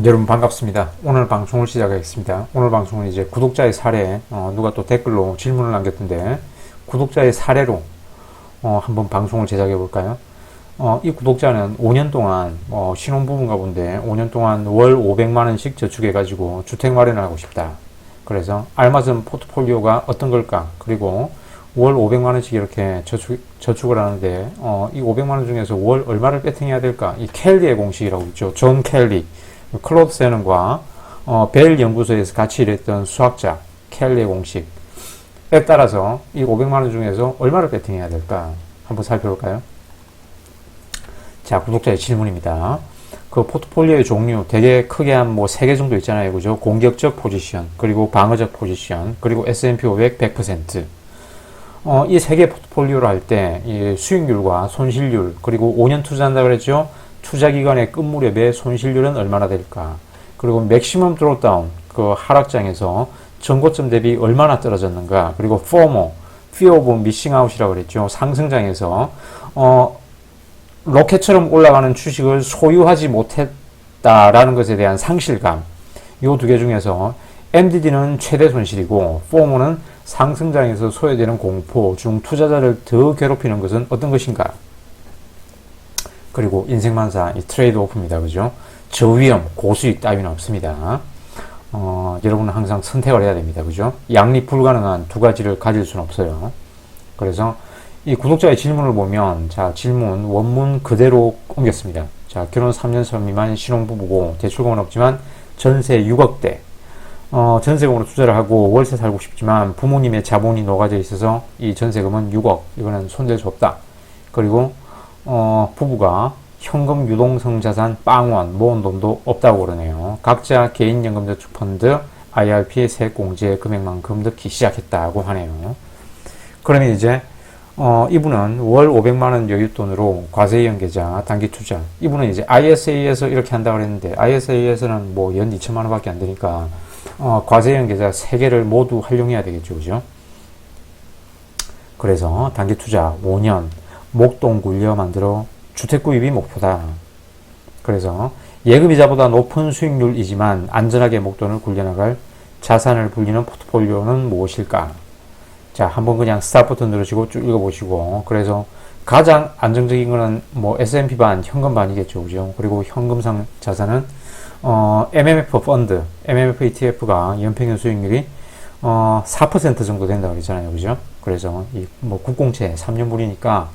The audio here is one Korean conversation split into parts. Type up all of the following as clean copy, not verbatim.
여러분 반갑습니다. 오늘 방송을 시작하겠습니다. 오늘 방송은 이제 구독자의 사례, 누가 또 댓글로 질문을 남겼던데, 구독자의 사례로 한번 방송을 제작해 볼까요? 이 구독자는 5년 동안 신혼부부인가 본데 5년 동안 월 500만 원씩 저축해 가지고 주택 마련을 하고 싶다. 그래서 알맞은 포트폴리오가 어떤 걸까? 그리고 월 500만 원씩 이렇게 저축을 하는데 이 500만 원 중에서 월 얼마를 베팅해야 될까? 이 켈리의 공식이라고 있죠. 존 켈리. 클로드 세넌과 벨 연구소에서 같이 일했던 수학자 켈리의 공식에 따라서 이 500만 원 중에서 얼마를 베팅해야 될까? 한번 살펴볼까요? 자, 구독자의 질문입니다. 그 포트폴리오의 종류 되게 크게 한 뭐 3개 정도 있잖아요. 그죠? 공격적 포지션, 그리고 방어적 포지션, 그리고 S&P 500 100%. 이 3개 포트폴리오를 할 때 이 수익률과 손실률, 그리고 5년 투자한다고 그랬죠? 투자 기간의 끝 무렵에 손실률은 얼마나 될까? 그리고 맥시멈 드롭다운, 그 하락장에서 전고점 대비 얼마나 떨어졌는가? 그리고 FOMO, Fear of Missing Out이라고 그랬죠? 상승장에서 로켓처럼 올라가는 주식을 소유하지 못했다라는 것에 대한 상실감. 이 두 개 중에서 MDD는 최대 손실이고 FOMO는 상승장에서 소외되는 공포 중 투자자를 더 괴롭히는 것은 어떤 것인가? 그리고 인생만사 이 트레이드 오프입니다. 그죠? 저위험, 고수익 따위는 없습니다. 여러분은 항상 선택을 해야 됩니다. 그죠? 양립 불가능한 두 가지를 가질 수는 없어요. 그래서 이 구독자의 질문을 보면, 자, 질문 원문 그대로 옮겼습니다. 자, 결혼 3년 미만 신혼부부고 대출금은 없지만 전세 6억대. 전세금으로 투자를 하고 월세 살고 싶지만 부모님의 자본이 녹아져 있어서 이 전세금은 6억. 이거는 손댈 수 없다. 그리고 부부가 현금 유동성 자산 빵원 모은 돈도 없다고 그러네요. 각자 개인연금저축펀드 IRP 세액공제 금액만큼 넣기 시작했다고 하네요. 그러면 이제 이분은 월 500만원 여윳돈으로 과세이연 계좌 단기투자, 이분은 이제 ISA에서 이렇게 한다고 그랬는데 ISA에서는 뭐 연 2천만원 밖에 안 되니까 과세이연 계좌 3개를 모두 활용해야 되겠죠. 그죠? 그래서 단기투자 5년 목돈 굴려 만들어 주택구입이 목표다. 그래서 예금이자보다 높은 수익률이지만 안전하게 목돈을 굴려나갈 자산을 불리는 포트폴리오는 무엇일까? 자, 한번 그냥 스탑 버튼 누르시고 쭉 읽어보시고, 그래서 가장 안정적인 거는 뭐 S&P 반, 현금 반이겠죠. 그죠? 그리고 현금상 자산은 MMF 펀드, MMF ETF가 연평균 수익률이 4% 정도 된다고 그랬잖아요. 그죠? 그래서 이 뭐 국공채 3년물이니까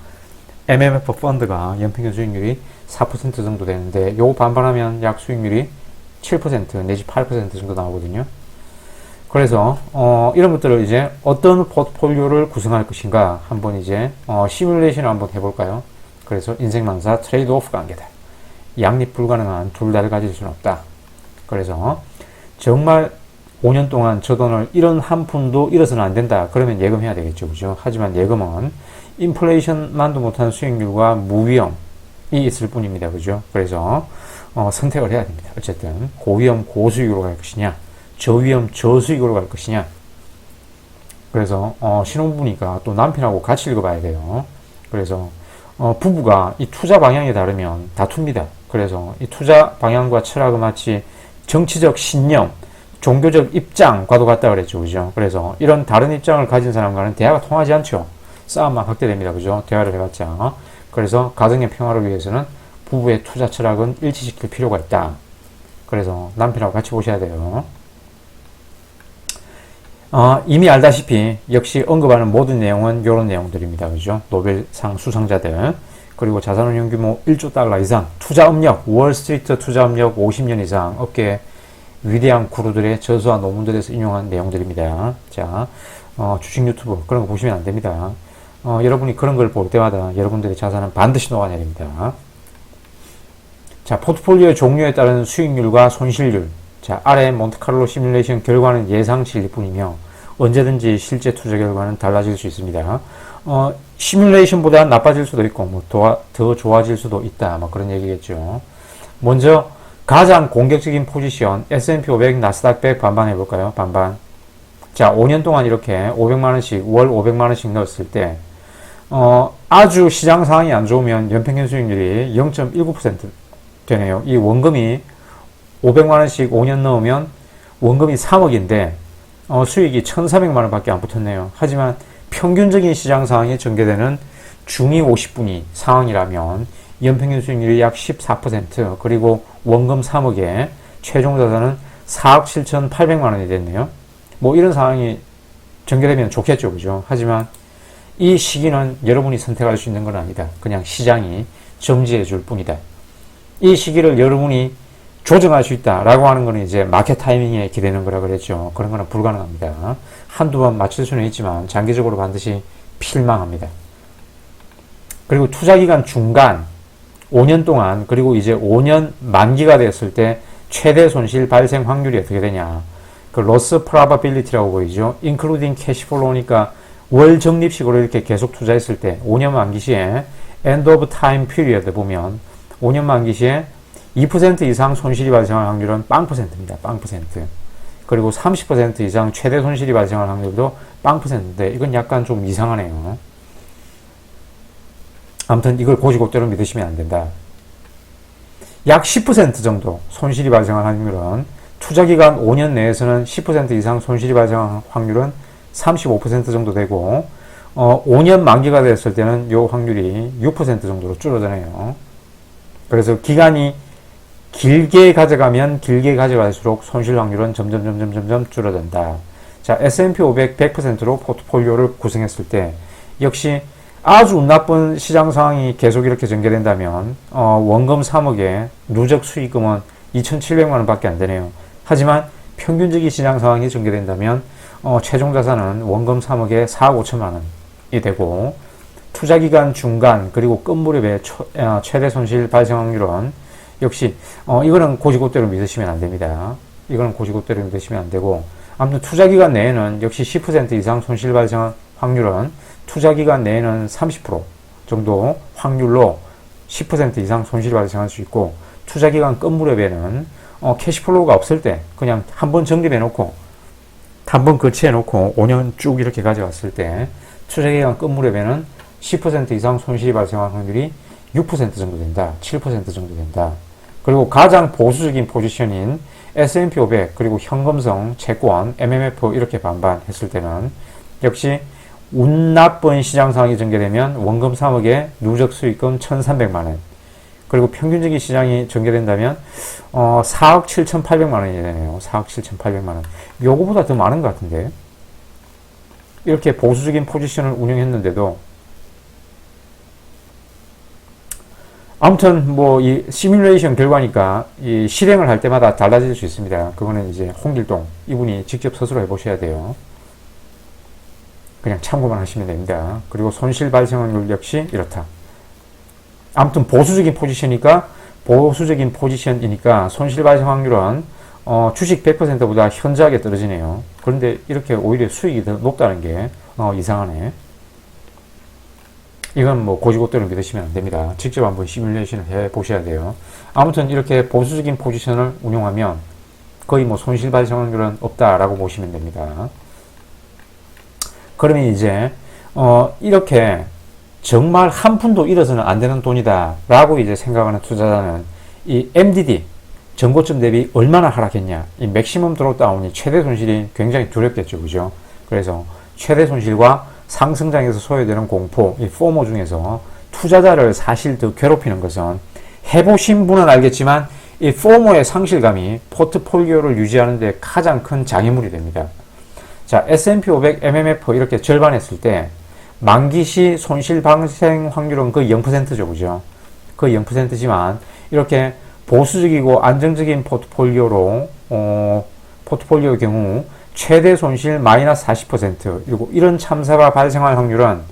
MMF 펀드가 연평균 수익률이 4% 정도 되는데 요거 반반하면 약 수익률이 7% 내지 8% 정도 나오거든요. 그래서 이런 것들을 이제 어떤 포트폴리오를 구성할 것인가 한번 이제 시뮬레이션을 한번 해볼까요? 그래서 인생만사 트레이드 오프 관계다. 양립 불가능한 둘 다를 가질 수는 없다. 그래서 정말 5년 동안 저 돈을 이런 한 푼도 잃어서는 안 된다. 그러면 예금해야 되겠죠. 그죠? 하지만 예금은 인플레이션만도 못한 수익률과 무위험이 있을 뿐입니다. 그죠? 그래서 선택을 해야 됩니다. 어쨌든 고위험 고수익으로 갈 것이냐, 저위험 저수익으로 갈 것이냐. 그래서 신혼부니까 또 남편하고 같이 읽어봐야 돼요. 그래서 부부가 이 투자 방향이 다르면 다툽니다. 그래서 이 투자 방향과 철학은 마치 정치적 신념, 종교적 입장과도 같다 그랬죠. 그죠? 그래서 이런 다른 입장을 가진 사람과는 대화가 통하지 않죠. 싸움만 확대됩니다. 그죠? 대화를 해봤자. 그래서 가정의 평화를 위해서는 부부의 투자 철학은 일치시킬 필요가 있다. 그래서 남편하고 같이 보셔야 돼요. 이미 알다시피 역시 언급하는 모든 내용은 이런 내용들입니다. 그죠? 노벨상 수상자들, 그리고 자산운용 규모 1조 달러 이상, 투자 업력, 월스트리트 투자 업력 50년 이상, 업계 위대한 구루들의 저서와 논문들에서 인용한 내용들입니다. 자, 주식 유튜브 그런 거 보시면 안 됩니다. 여러분이 그런 걸 볼 때마다 여러분들의 자산은 반드시 녹아내립니다. 자, 포트폴리오의 종류에 따른 수익률과 손실률. 자, 아래 몬테카를로 시뮬레이션 결과는 예상치일 뿐이며 언제든지 실제 투자 결과는 달라질 수 있습니다. 시뮬레이션보다 나빠질 수도 있고 뭐 더 좋아질 수도 있다. 뭐 그런 얘기겠죠. 먼저 가장 공격적인 포지션 S&P 500, 나스닥 100 반반 해볼까요? 반반. 자, 5년 동안 이렇게 500만원씩 월 500만원씩 넣었을 때 아주 시장 상황이 안 좋으면 연평균 수익률이 0.19% 되네요. 이 원금이 500만 원씩 5년 넣으면 원금이 3억인데 수익이 1,400만 원밖에 안 붙었네요. 하지만 평균적인 시장 상황에 전개되는 중위 50분위 상황이라면 연평균 수익률이 약 14%, 그리고 원금 3억에 최종 자산은 4억 7,800만 원이 됐네요. 뭐 이런 상황이 전개되면 좋겠죠, 그죠? 하지만 이 시기는 여러분이 선택할 수 있는 건 아니다. 그냥 시장이 정지해 줄 뿐이다. 이 시기를 여러분이 조정할 수 있다라고 하는 거는 이제 마켓 타이밍에 기대는 거라 그랬죠. 그런 거는 불가능합니다. 한두 번 맞출 수는 있지만 장기적으로 반드시 필망합니다. 그리고 투자기간 중간 5년 동안, 그리고 이제 5년 만기가 됐을 때 최대 손실 발생 확률이 어떻게 되냐. 그 loss probability라고 보이죠. including cash flow니까 월 적립식으로 이렇게 계속 투자했을 때 5년 만기 시에 end of time period 보면 5년 만기 시에 2% 이상 손실이 발생할 확률은 0%입니다. 0%. 그리고 30% 이상 최대 손실이 발생할 확률도 0%인데 이건 약간 좀 이상하네요. 아무튼 이걸 고지고대로 믿으시면 안 된다. 약 10% 정도 손실이 발생할 확률은, 투자기간 5년 내에서는 10% 이상 손실이 발생할 확률은 35% 정도 되고 5년 만기가 됐을 때는 이 확률이 6% 정도로 줄어드네요. 그래서 기간이 길게 가져가면 길게 가져갈수록 손실 확률은 점점 줄어든다. 자, S&P 500 100%로 포트폴리오를 구성했을 때 역시 아주 나쁜 시장 상황이 계속 이렇게 전개된다면 원금 3억에 누적 수익금은 2,700만 원밖에 안 되네요. 하지만 평균적인 시장 상황이 전개된다면 최종 자산은 원금 3억에 4억 5천만 원이 되고, 투자기간 중간 그리고 끝 무렵에 최대 손실 발생 확률은 역시 이거는 고지고대로 믿으시면 안 됩니다. 이거는 고지고대로 믿으시면 안 되고, 아무튼 투자기간 내에는 역시 10% 이상 손실 발생 확률은 투자기간 내에는 30% 정도 확률로 10% 이상 손실이 발생할 수 있고, 투자기간 끝 무렵에는 캐시플로우가 없을 때 그냥 한번 정립해 놓고 한번 거치해 놓고 5년 쭉 이렇게 가져왔을 때 투자기간 끝 무렵에는 10% 이상 손실이 발생할 확률이 6% 정도 된다. 7% 정도 된다. 그리고 가장 보수적인 포지션인 S&P 500 그리고 현금성, 채권, MMF 이렇게 반반 했을 때는 역시 운 나쁜 시장 상황이 전개되면 원금 3억에 누적 수익금 1,300만 원, 그리고 평균적인 시장이 전개된다면 4억 7,800만 원이 되네요. 4억 7,800만 원. 요거보다 더 많은 것 같은데. 이렇게 보수적인 포지션을 운영했는데도 아무튼 뭐 이 시뮬레이션 결과니까 이 실행을 할 때마다 달라질 수 있습니다. 그거는 이제 홍길동 이분이 직접 스스로 해보셔야 돼요. 그냥 참고만 하시면 됩니다. 그리고 손실 발생 확률 역시 이렇다. 아무튼 보수적인 포지션이니까 손실 발생 확률은 주식 100%보다 현저하게 떨어지네요. 그런데 이렇게 오히려 수익이 더 높다는 게 이상하네. 이건 뭐 고지고대로 믿으시면 안 됩니다. 직접 한번 시뮬레이션을 해 보셔야 돼요. 아무튼 이렇게 보수적인 포지션을 운용하면 거의 뭐 손실 발생 확률은 없다라고 보시면 됩니다. 그러면 이제 이렇게 정말 한 푼도 잃어서는 안 되는 돈이다 라고 이제 생각하는 투자자는 이 MDD 전고점 대비 얼마나 하락했냐, 이 맥시멈 드롭다운이 최대 손실이 굉장히 두렵겠죠, 그죠? 그래서 최대 손실과 상승장에서 소요되는 공포, 이 포모 중에서 투자자를 사실 더 괴롭히는 것은, 해보신 분은 알겠지만 이 포모의 상실감이 포트폴리오를 유지하는 데 가장 큰 장애물이 됩니다. 자, S&P 500 MMF 이렇게 절반했을 때 만기 시 손실 발생 확률은 거의 0%죠, 그죠? 거의 0%지만 이렇게 보수적이고 안정적인 포트폴리오로 포트폴리오의 경우 최대 손실 마이너스 40%, 그리고 이런 참사가 발생할 확률은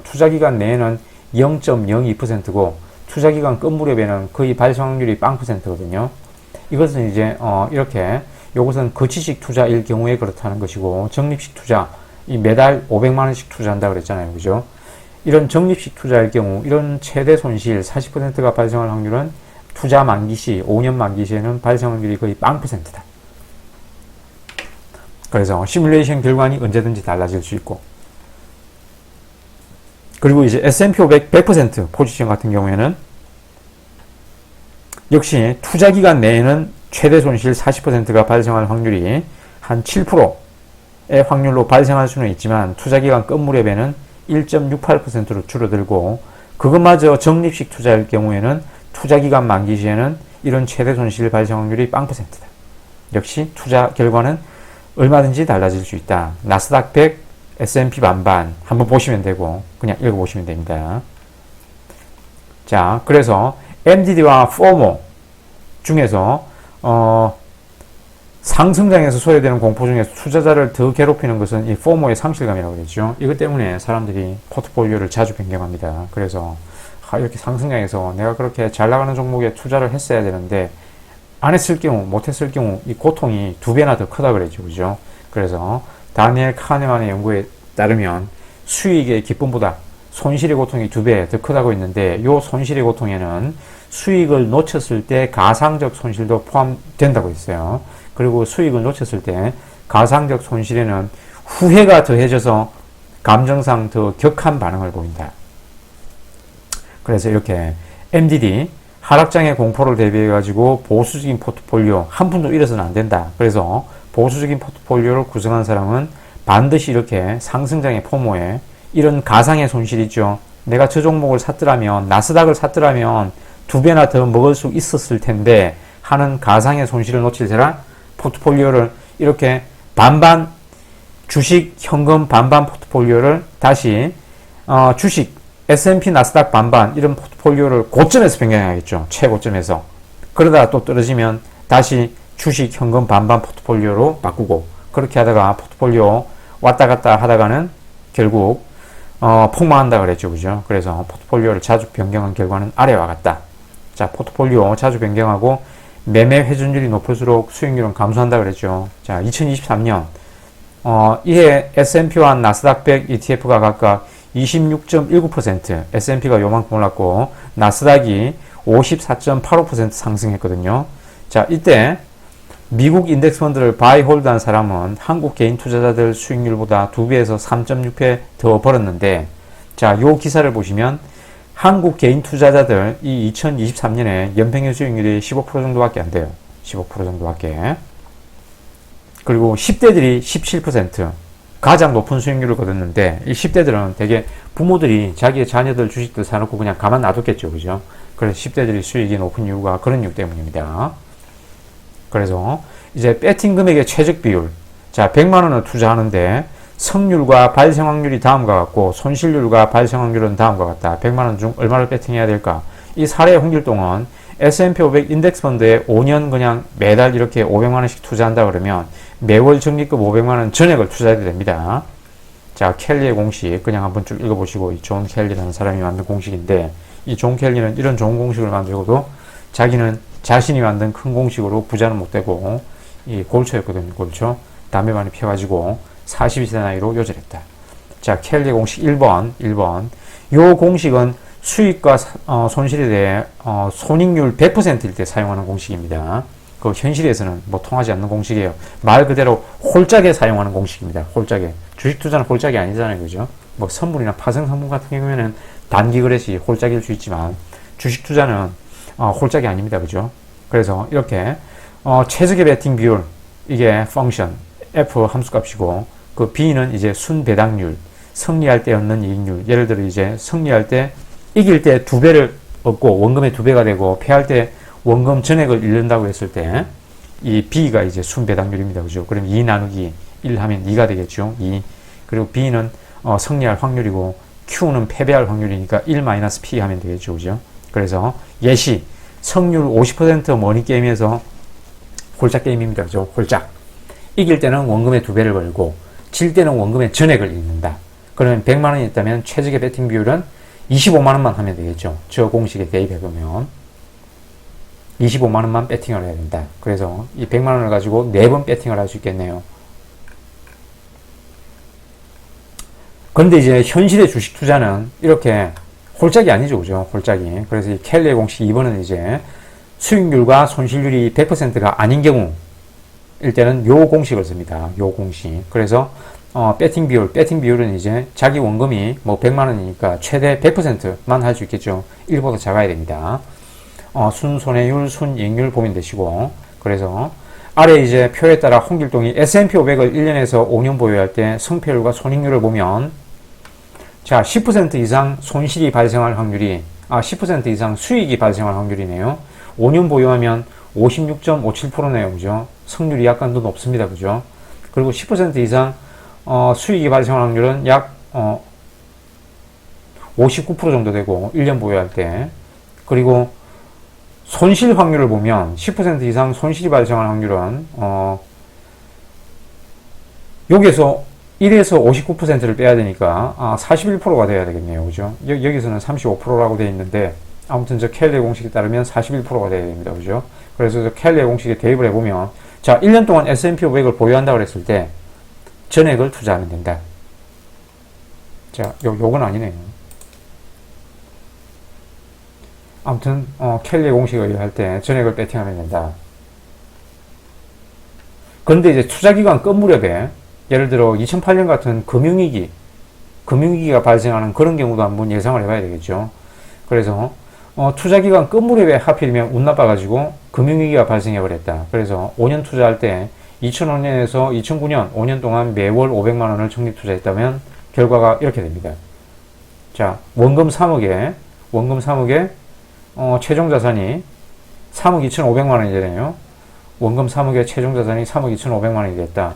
투자기간 내에는 0.02%고 투자기간 끝 무렵에는 거의 발생 확률이 0%거든요. 이것은 이제 이렇게 요것은 거치식 투자일 경우에 그렇다는 것이고, 적립식 투자, 이 매달 500만 원씩 투자한다 그랬잖아요, 그죠? 이런 적립식 투자일 경우 이런 최대 손실 40%가 발생할 확률은 투자 만기 시 5년 만기 시에는 발생 확률이 거의 0%다. 그래서 시뮬레이션 결과는 언제든지 달라질 수 있고, 그리고 이제 S&P 500 100% 포지션 같은 경우에는 역시 투자 기간 내에는 최대 손실 40%가 발생할 확률이 한 7%의 확률로 발생할 수는 있지만 투자 기간 끝 무렵에는 1.68%로 줄어들고 그것마저 적립식 투자일 경우에는 투자 기간 만기 시에는 이런 최대 손실 발생 확률이 0%다. 역시 투자 결과는 얼마든지 달라질 수 있다. 나스닥 100, S&P 반반 한번 보시면 되고 그냥 읽어보시면 됩니다. 자, 그래서 MDD와 FOMO 중에서 상승장에서 소외되는 공포 중에서 투자자를 더 괴롭히는 것은 이 FOMO의 상실감이라고 그러죠. 이것 때문에 사람들이 포트폴리오를 자주 변경합니다. 그래서 이렇게 상승장에서 내가 그렇게 잘 나가는 종목에 투자를 했어야 되는데 안 했을 경우, 못 했을 경우 이 고통이 2배나 더 크다 그랬죠. 그죠? 그래서 다니엘 카네만의 연구에 따르면 수익의 기쁨보다 손실의 고통이 2배 더 크다고 했는데 이 손실의 고통에는 수익을 놓쳤을 때 가상적 손실도 포함된다고 했어요. 그리고 수익을 놓쳤을 때 가상적 손실에는 후회가 더해져서 감정상 더 격한 반응을 보인다. 그래서 이렇게 MDD 하락장의 공포를 대비해 가지고 보수적인 포트폴리오 한 푼도 잃어서는 안 된다. 그래서 보수적인 포트폴리오를 구성한 사람은 반드시 이렇게 상승장의 포모에 이런 가상의 손실이 있죠. 내가 저 종목을 샀더라면 나스닥을 샀더라면 2배나 더 먹을 수 있었을 텐데 하는 가상의 손실을 놓칠 때라 포트폴리오를 이렇게 반반 주식 현금 반반 포트폴리오를 다시 주식 S&P 나스닥 반반 이런 포트폴리오를 고점에서 변경해야겠죠. 최고점에서. 그러다가 또 떨어지면 다시 주식 현금 반반 포트폴리오로 바꾸고 그렇게 하다가 포트폴리오 왔다 갔다 하다가는 결국 폭망한다 그랬죠. 그죠? 그래서 포트폴리오를 자주 변경한 결과는 아래와 같다. 자, 포트폴리오 자주 변경하고 매매 회전율이 높을수록 수익률은 감소한다 그랬죠. 자, 2023년 이해 S&P와 나스닥 100 ETF가 각각 26.19%, S&P가 요만큼 올랐고 나스닥이 54.85% 상승했거든요. 자, 이때 미국 인덱스 펀드를 바이 홀드한 사람은 한국 개인 투자자들 수익률보다 2배에서 3.6배 더 벌었는데, 자, 요 기사를 보시면 한국 개인 투자자들 이 2023년에 연평균 수익률이 15% 정도밖에 안 돼요. 15% 정도밖에. 그리고 10대들이 17% 가장 높은 수익률을 거뒀는데 이 10대들은 되게 부모들이 자기의 자녀들 주식들 사놓고 그냥 가만 놔뒀겠죠. 그죠? 그래서 10대들이 수익이 높은 이유가 그런 이유 때문입니다. 그래서 이제 배팅 금액의 최적 비율. 자, 100만 원을 투자하는데 성률과 발생 확률이 다음과 같고 손실률과 발생 확률은 다음과 같다. 100만 원 중 얼마를 배팅해야 될까? 이 사례의 홍길동은 S&P 500 인덱스 펀드에 5년 그냥 매달 이렇게 500만 원씩 투자한다 그러면 매월 적립금 500만 원 전액을 투자해도 됩니다. 자, 켈리의 공식 그냥 한번 쭉 읽어보시고 이 존 켈리라는 사람이 만든 공식인데 이 존 켈리는 이런 좋은 공식을 만들고도 자기는 자신이 만든 큰 공식으로 부자는 못 되고 이 골초였거든요. 골초. 담배 많이 피워가지고 42세 나이로 요절했다. 자, 켈리의 공식 1번. 요 공식은 수익과 손실에 대해 손익률 100%일 때 사용하는 공식입니다. 그 현실에서는 뭐 통하지 않는 공식이에요. 말 그대로 홀짝에 사용하는 공식입니다. 홀짝에. 주식 투자는 홀짝이 아니잖아요. 그죠? 뭐 선물이나 파생 상품 같은 경우에는 단기 거래시 홀짝일 수 있지만 주식 투자는 홀짝이 아닙니다. 그죠? 그래서 이렇게 최적의 베팅 비율 이게 펑션 F 함수값이고 그 B는 이제 순배당률 승리할 때 얻는 이익률. 예를 들어 이제 승리할 때 이길 때 2배를 얻고 원금의 2배가 되고 패할 때 원금 전액을 잃는다고 했을 때 이 B가 이제 순배당률입니다. 그죠? 그럼 2 나누기 1 하면 2가 되겠죠. 2. 그리고 B는 승리할 확률이고 Q는 패배할 확률이니까 1-P 하면 되겠죠. 그죠? 그래서 예시 승률 50% 머니게임에서 홀짝 게임입니다. 그죠? 홀짝. 이길 때는 원금의 2배를 걸고 질 때는 원금의 전액을 잃는다. 그러면 100만 원이 있다면 최적의 배팅 비율은 25만 원만 하면 되겠죠. 저 공식에 대입해보면 25만 원만 배팅을 해야 된다. 그래서 이 100만 원을 가지고 4번 배팅을 할 수 있겠네요. 그런데 이제 현실의 주식 투자는 이렇게 홀짝이 아니죠. 그죠? 홀짝이. 그래서 이 켈리의 공식 2번은 이제 수익률과 손실률이 100%가 아닌 경우일 때는 요 공식을 씁니다. 요 공식. 그래서 배팅 비율은 이제 자기 원금이 뭐 100만 원이니까 최대 100%만 할 수 있겠죠. 1보다 작아야 됩니다. 순손해율, 순이익률 보면 되시고, 그래서 아래 이제 표에 따라 홍길동이 S&P 500을 1년에서 5년 보유할 때 승패율과 손익률을 보면, 자, 10% 이상 손실이 발생할 확률이, 10% 이상 수익이 발생할 확률이네요. 5년 보유하면 56.57%네요. 그죠? 승률이 약간 더 높습니다. 그죠? 그리고 10% 이상, 수익이 발생할 확률은 약, 59% 정도 되고, 1년 보유할 때. 그리고 손실 확률을 보면 10% 이상 손실이 발생할 확률은 여기에서 1에서 59%를 빼야 되니까 41%가 돼야 되겠네요. 그죠? 여기서는 35%라고 되어 있는데 아무튼 저 켈리의 공식에 따르면 41%가 돼야 됩니다. 그죠? 그래서 저 켈리의 공식에 대입을 해보면 자, 1년 동안 S&P 500을 보유한다고 그랬을 때 전액을 투자하면 된다. 자, 요건 아니네요. 아무튼 켈리의 공식을 의할 때 전액을 배팅하면 된다. 그런데 이제 투자기간 끝 무렵에 예를 들어 2008년 같은 금융위기가 발생하는 그런 경우도 한번 예상을 해봐야 되겠죠. 그래서 투자기간 끝 무렵에 하필이면 운 나빠가지고 금융위기가 발생해버렸다. 그래서 5년 투자할 때 2005년에서 2009년 5년 동안 매월 500만 원을 적립투자했다면 결과가 이렇게 됩니다. 자, 원금 3억에 최종 자산이 3억 2,500만 원이 되네요. 원금 3억에 최종 자산이 3억 2,500만 원이 됐다.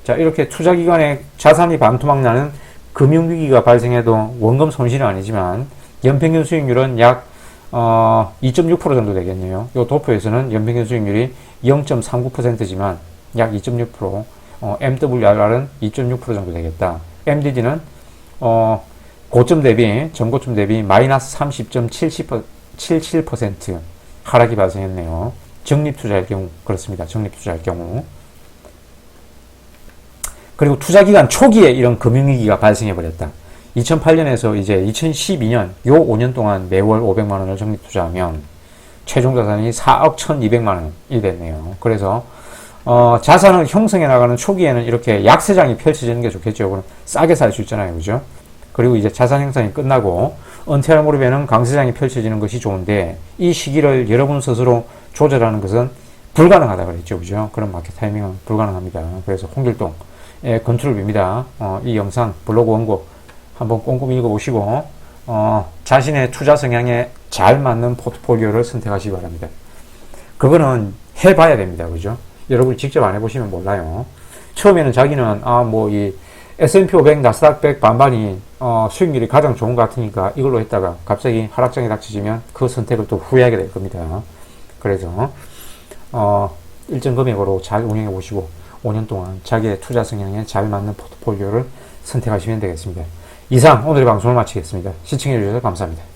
자, 이렇게 투자 기간에 자산이 반토막 나는 금융위기가 발생해도 원금 손실은 아니지만 연평균 수익률은 약 2.6% 정도 되겠네요. 이 도표에서는 연평균 수익률이 0.39%지만 약 2.6%, MWR은 2.6% 정도 되겠다. MDD는 고점 대비, 전고점 대비 마이너스 30.77% 하락이 발생했네요. 적립투자할 경우 그렇습니다. 적립투자할 경우. 그리고 투자기간 초기에 이런 금융위기가 발생해버렸다. 2008년에서 이제 2012년 요 5년 동안 매월 500만 원을 적립투자하면 최종 자산이 4억 1,200만 원이 됐네요. 그래서 자산을 형성해 나가는 초기에는 이렇게 약세장이 펼쳐지는 게 좋겠죠. 그럼 싸게 살 수 있잖아요. 그죠? 그리고 이제 자산 형성이 끝나고 은퇴할 무렵에는 강세장이 펼쳐지는 것이 좋은데 이 시기를 여러분 스스로 조절하는 것은 불가능하다 그랬죠. 그죠? 그런 마켓 타이밍은 불가능합니다. 그래서 홍길동의 건투를 빕니다. 이 영상 블로그 원고 한번 꼼꼼히 읽어보시고 자신의 투자 성향에 잘 맞는 포트폴리오를 선택하시기 바랍니다. 그거는 해봐야 됩니다. 그죠? 여러분이 직접 안 해보시면 몰라요. 처음에는 자기는 이 S&P 500, 나스닥 100 반반이 수익률이 가장 좋은 것 같으니까 이걸로 했다가 갑자기 하락장이 닥쳐지면 그 선택을 또 후회하게 될 겁니다. 그래서 일정 금액으로 잘 운영해 보시고 5년 동안 자기의 투자 성향에 잘 맞는 포트폴리오를 선택하시면 되겠습니다. 이상 오늘의 방송을 마치겠습니다. 시청해 주셔서 감사합니다.